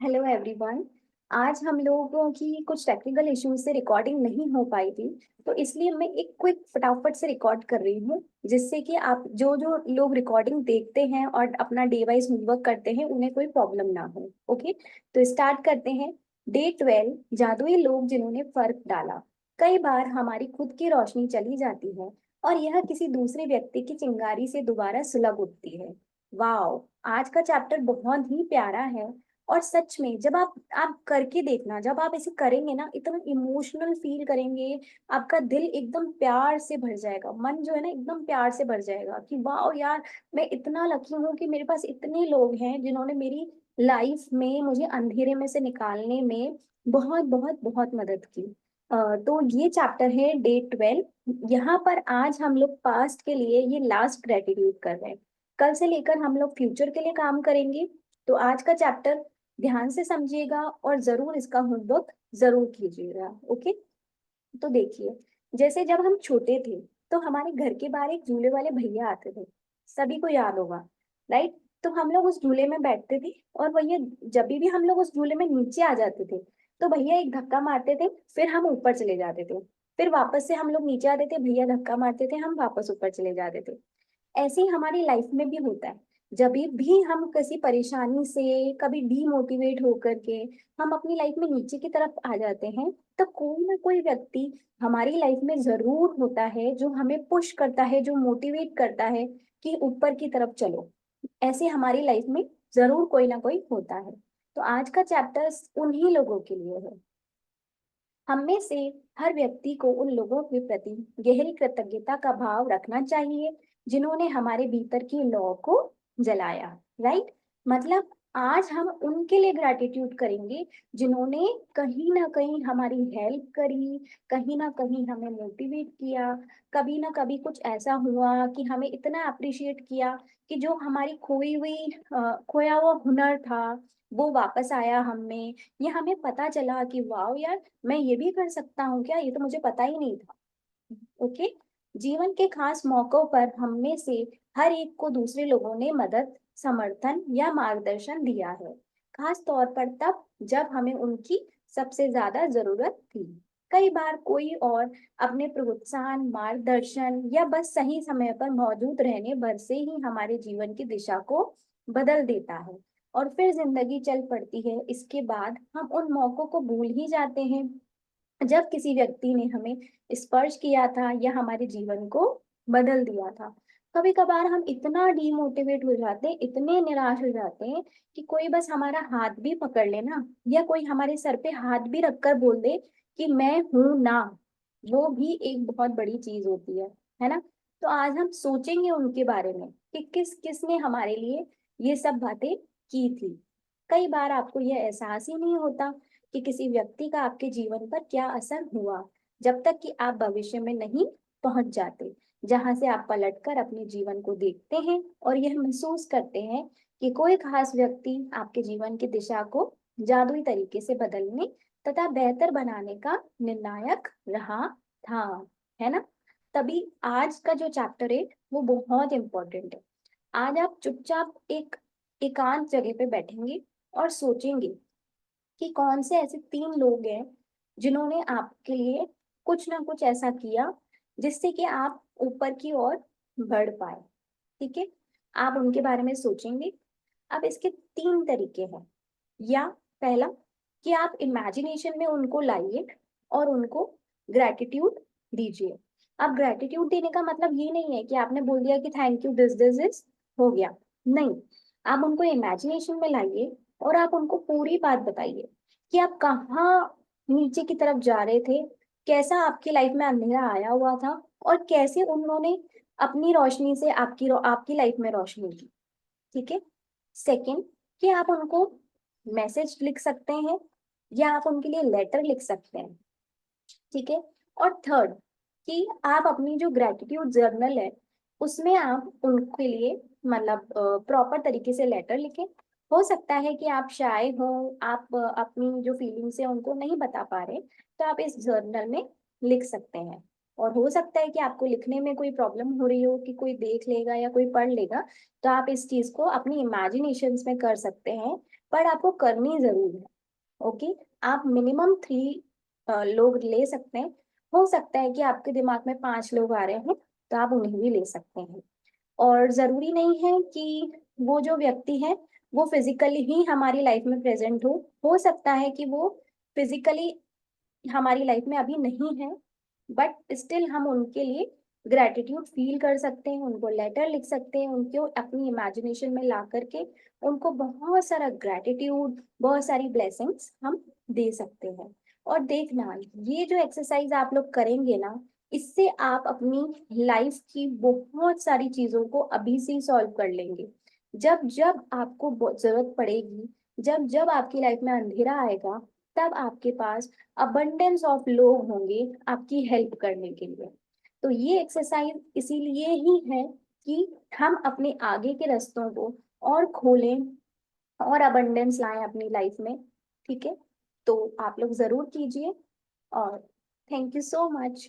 Hello everyone. आज हम लोगों की कुछ टेक्निकल इश्यूज से रिकॉर्डिंग नहीं हो पाई थी। तो इसलिए मैं एक क्विक फटाफट से रिकॉर्ड कर रही हूँ, जिससे कि आप जो जो लोग रिकॉर्डिंग देखते हैं और अपना डे वाइज होमवर्क करते हैं उन्हें कोई प्रॉब्लम ना हो। ओके, तो स्टार्ट करते हैं। डे 12, जादुई लोग जिन्होंने फर्क डाला। कई बार हमारी खुद की रोशनी चली जाती है और यह किसी दूसरे व्यक्ति की चिंगारी से दोबारा सुलग उठती है। वाओ, आज का चैप्टर बहुत ही प्यारा है। और सच में जब आप करके देखना, जब आप ऐसे करेंगे ना, इतना इमोशनल फील करेंगे। आपका दिल एकदम प्यार से भर जाएगा, मन जो है ना एकदम प्यार से भर जाएगा कि वाह यार, मैं इतना लकी हूँ कि मेरे पास इतने लोग हैं जिन्होंने मेरी लाइफ में मुझे अंधेरे में से निकालने में बहुत बहुत बहुत मदद की। तो ये चैप्टर है डे 12। यहाँ पर आज हम लोग पास्ट के लिए ये लास्ट ग्रेटिट्यूड कर रहे हैं। कल से लेकर हम लोग फ्यूचर के लिए काम करेंगे। तो आज का चैप्टर ध्यान से समझिएगा और जरूर इसका होमवर्क जरूर कीजिएगा। ओके, तो देखिए, जैसे जब हम छोटे थे तो हमारे घर के बाहर एक झूले वाले भैया आते थे। सभी को याद होगा, राइट? तो हम लोग उस झूले में बैठते थे और भैया, जब भी हम लोग उस झूले में नीचे आ जाते थे तो भैया एक धक्का मारते थे, फिर हम ऊपर चले जाते थे। फिर वापस से हम लोग नीचे आते थे, भैया धक्का मारते थे, हम वापस ऊपर चले जाते थे। ऐसे ही हमारी लाइफ में भी होता है। जब भी हम किसी परेशानी से कभी डीमोटिवेट होकर के हम अपनी लाइफ में नीचे की तरफ आ जाते हैं, तो कोई ना कोई व्यक्ति हमारी लाइफ में जरूर होता है जो हमें पुश करता है, जो मोटिवेट करता है कि ऊपर की तरफ चलो। ऐसे हमारी लाइफ में जरूर कोई ना कोई होता है। तो आज का चैप्टर उन्हीं लोगों के लिए है। हम में से हर व्यक्ति को उन लोगों के प्रति गहरी कृतज्ञता का भाव रखना चाहिए जिन्होंने हमारे भीतर की लौ को जलाया। राइट? मतलब आज हम उनके लिए ग्रैटिट्यूड करेंगे जिन्होंने कहीं ना कहीं हमारी हेल्प करी, कहीं ना कहीं हमें मोटिवेट किया। कभी ना कभी कुछ ऐसा हुआ कि हमें इतना अप्रिशिएट किया कि जो हमारी खोई हुई खोया हुआ हुनर था वो वापस आया हम में। ये हमें पता चला कि वाह यार, मैं ये भी कर सकता हूँ क्या, ये तो मुझे पता ही नहीं था। ओके, जीवन के खास मौकों पर हम में से हर एक को दूसरे लोगों ने मदद, समर्थन या मार्गदर्शन दिया है। खास तौर पर तब जब हमें उनकी सबसे ज्यादा जरूरत थी। कई बार कोई और अपने प्रोत्साहन, मार्गदर्शन या बस सही समय पर मौजूद रहने भर से ही हमारे जीवन की दिशा को बदल देता है। और फिर जिंदगी चल पड़ती है। इसके बाद हम उन मौकों को भूल ही जाते हैं जब किसी व्यक्ति ने हमें स्पर्श किया था या हमारे जीवन को बदल दिया था। कभी कभार हम इतना डीमोटिवेट हो जाते हैं, इतने निराश हो जाते हैं कि कोई बस हमारा हाथ भी पकड़ ले ना, या कोई हमारे सर पे हाथ भी रखकर बोल दे कि मैं हूं ना, वो भी एक बहुत बड़ी चीज होती है ना? तो आज हम सोचेंगे उनके बारे में कि किस किसने हमारे लिए ये सब बातें की थी। कई बार आपको यह एहसास ही नहीं होता कि किसी व्यक्ति का आपके जीवन पर क्या असर हुआ, जब तक कि आप भविष्य में नहीं पहुंच जाते, जहां से आप पलटकर अपने जीवन को देखते हैं और यह महसूस करते हैं कि कोई खास व्यक्ति आपके जीवन की दिशा को जादुई तरीके से बदलने तथा बेहतर बनाने का निर्णायक रहा था। है ना? तभी आज का जो चैप्टर है वो बहुत इंपॉर्टेंट है। आज आप चुपचाप एक एकांत जगह पे बैठेंगे और सोचेंगे कि कौन से ऐसे 3 लोग हैं जिन्होंने आपके लिए कुछ ना कुछ ऐसा किया जिससे कि आप ऊपर की ओर बढ़ पाए। ठीक है, आप उनके बारे में सोचेंगे। अब इसके 3 तरीके हैं। या पहला, कि आप इमेजिनेशन में उनको लाइए और उनको ग्रेटिट्यूड दीजिए। अब ग्रेटिट्यूड देने का मतलब ये नहीं है कि आपने बोल दिया कि thank you, this this is हो गया। नहीं, आप उनको इमेजिनेशन में लाइए और आप उनको पूरी बात बताइए कि आप कहाँ नीचे की तरफ जा रहे थे, कैसा आपकी लाइफ में अंधेरा आया हुआ था और कैसे उन्होंने अपनी रोशनी से आपकी लाइफ में रोशनी की। ठीक है। सेकंड, कि आप उनको मैसेज लिख सकते हैं या आप उनके लिए लेटर लिख सकते हैं। ठीक है। और थर्ड, कि आप अपनी जो ग्रेटिट्यूड जर्नल है उसमें आप उनके लिए मतलब प्रॉपर तरीके से लेटर लिखें। हो सकता है कि आप शाय हो, आप अपनी जो फीलिंग्स है उनको नहीं बता पा रहे, तो आप इस जर्नल में लिख सकते हैं। और हो सकता है कि आपको लिखने में कोई प्रॉब्लम हो रही हो, कि कोई देख लेगा या कोई पढ़ लेगा, तो आप इस चीज को अपनी इमेजिनेशंस में कर सकते हैं, पर आपको करनी जरूर है। ओके, आप मिनिमम 3 लोग ले सकते हैं। हो सकता है कि आपके दिमाग में 5 लोग आ रहे हैं, तो आप उन्हें भी ले सकते हैं। और जरूरी नहीं है कि वो जो व्यक्ति है वो फिजिकली ही हमारी लाइफ में प्रेजेंट हो सकता है कि वो फिजिकली हमारी लाइफ में अभी नहीं है, बट स्टिल हम उनके लिए ग्रेटिट्यूड फील कर सकते हैं, उनको लेटर लिख सकते हैं, उनको अपनी इमेजिनेशन में ला करके उनको बहुत सारा ग्रेटिट्यूड, बहुत सारी ब्लेसिंग्स हम दे सकते हैं। और देखना, ये जो एक्सरसाइज आप लोग करेंगे ना, इससे आप अपनी लाइफ की बहुत सारी चीजों को अभी से ही सॉल्व कर लेंगे। जब जब आपको जरूरत पड़ेगी, जब जब आपकी लाइफ में अंधेरा आएगा, तब आपके पास अबंडेंस ऑफ लोग होंगे आपकी हेल्प करने के लिए। तो ये एक्सरसाइज इसीलिए ही है कि हम अपने आगे के रास्तों को और खोलें और अबंडेंस लाएं अपनी लाइफ में। ठीक है, तो आप लोग जरूर कीजिए। और थैंक यू सो मच।